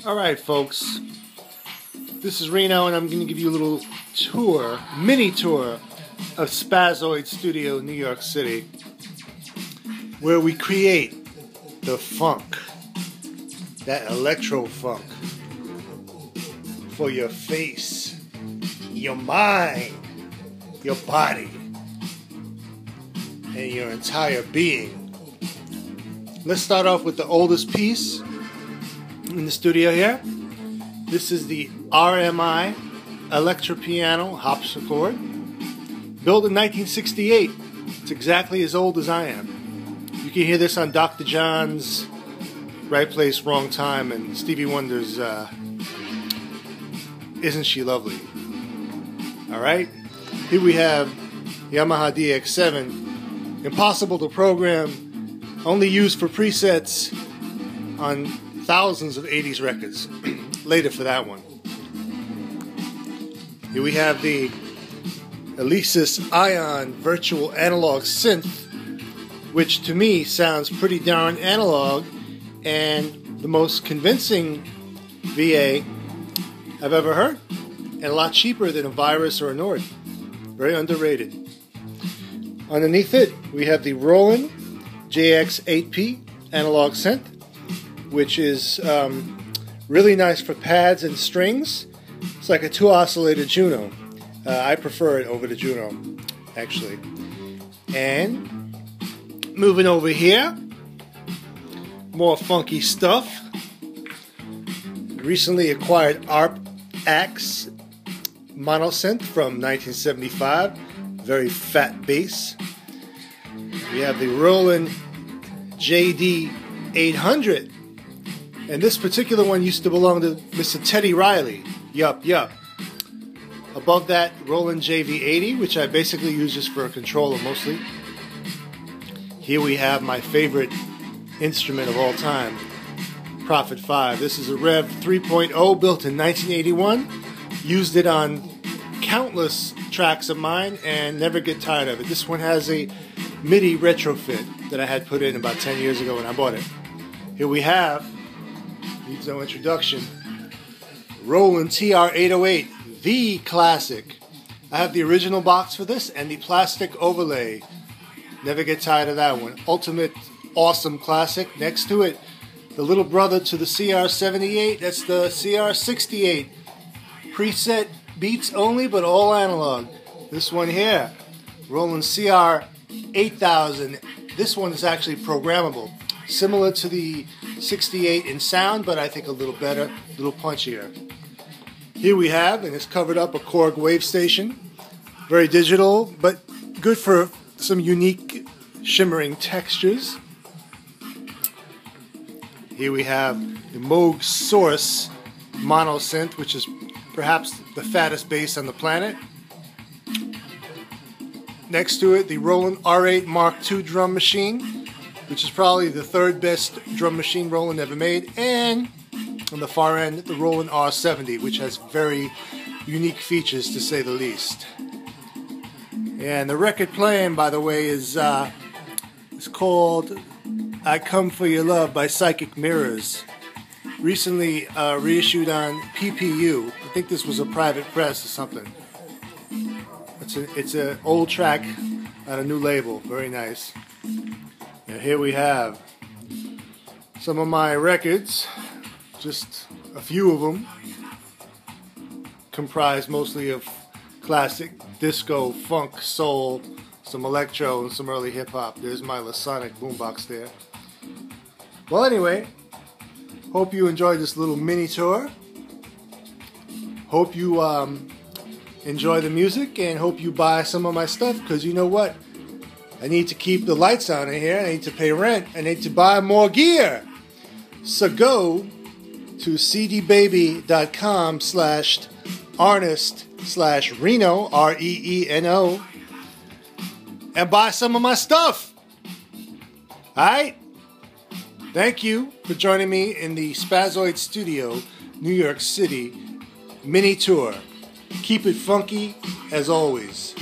Alright folks, this is Reno and I'm going to give you a little tour, mini tour of SPAZZOID Studio, New York City, where we create the funk, that electro funk, for your face, your mind, your body, and your entire being. Let's start off with the oldest piece in the studio here. This is the RMI electro piano harpsichord, built in 1968. It's exactly as old as I am. You can hear this on Dr. John's Right Place, Wrong Time and Stevie Wonder's Isn't She Lovely. Alright, here we have Yamaha DX7, impossible to program, only used for presets on thousands of 80s records. Later for that one. Here we have the Alesis Ion virtual analog synth, which to me sounds pretty darn analog and the most convincing VA I've ever heard, and a lot cheaper than a Virus or a Nord. Very underrated. Underneath it we have the Roland JX8P analog synth, which is really nice for pads and strings. It's like a two-oscillator Juno. I prefer it over the Juno, actually. And moving over here, more funky stuff. Recently acquired axxe monosynth from 1975. Very fat bass. We have the Roland JD800. And this particular one used to belong to Mr. Teddy Riley. Yup. Above that, Roland JV80, which I basically use just for a controller mostly. Here we have my favorite instrument of all time, Prophet 5. This is a Rev 3.0 built in 1981. Used it on countless tracks of mine and never get tired of it. This one has a MIDI retrofit that I had put in about 10 years ago when I bought it. Here we have, needs no introduction, Roland TR-808, the classic. I have the original box for this and the plastic overlay. Never get tired of that one. Ultimate awesome classic. Next to it, the little brother to the CR-78. That's the CR-68. Preset beats only, but all analog. This one here, Roland CR-8000. This one is actually programmable. Similar to the 68 in sound, but I think a little better, a little punchier. Here we have, and it's covered up, a Korg wave station. Very digital, but good for some unique shimmering textures. Here we have the Moog Source mono synth, which is perhaps the fattest bass on the planet. Next to it, the Roland R8 Mark II drum machine, which is probably the third best drum machine Roland ever made. And on the far end, the Roland R70, which has very unique features to say the least. And the record playing, by the way, is called I Come For Your Love by Psychic Mirrors. Recently reissued on PPU. I think this was a private press or something. It's an old track on a new label. Very nice. And here we have some of my records, just a few of them, comprised mostly of classic disco, funk, soul, some electro, and some early hip-hop. There's my Lasonic boombox there. Well, anyway, hope you enjoyed this little mini tour. Hope you enjoy the music, and hope you buy some of my stuff, because you know what? I need to keep the lights on in here. I need to pay rent. I need to buy more gear. So go to cdbaby.com/Arnest/Reno, REENO, and buy some of my stuff. Alright? Thank you for joining me in the SPAZZOID Studio, New York City mini tour. Keep it funky as always.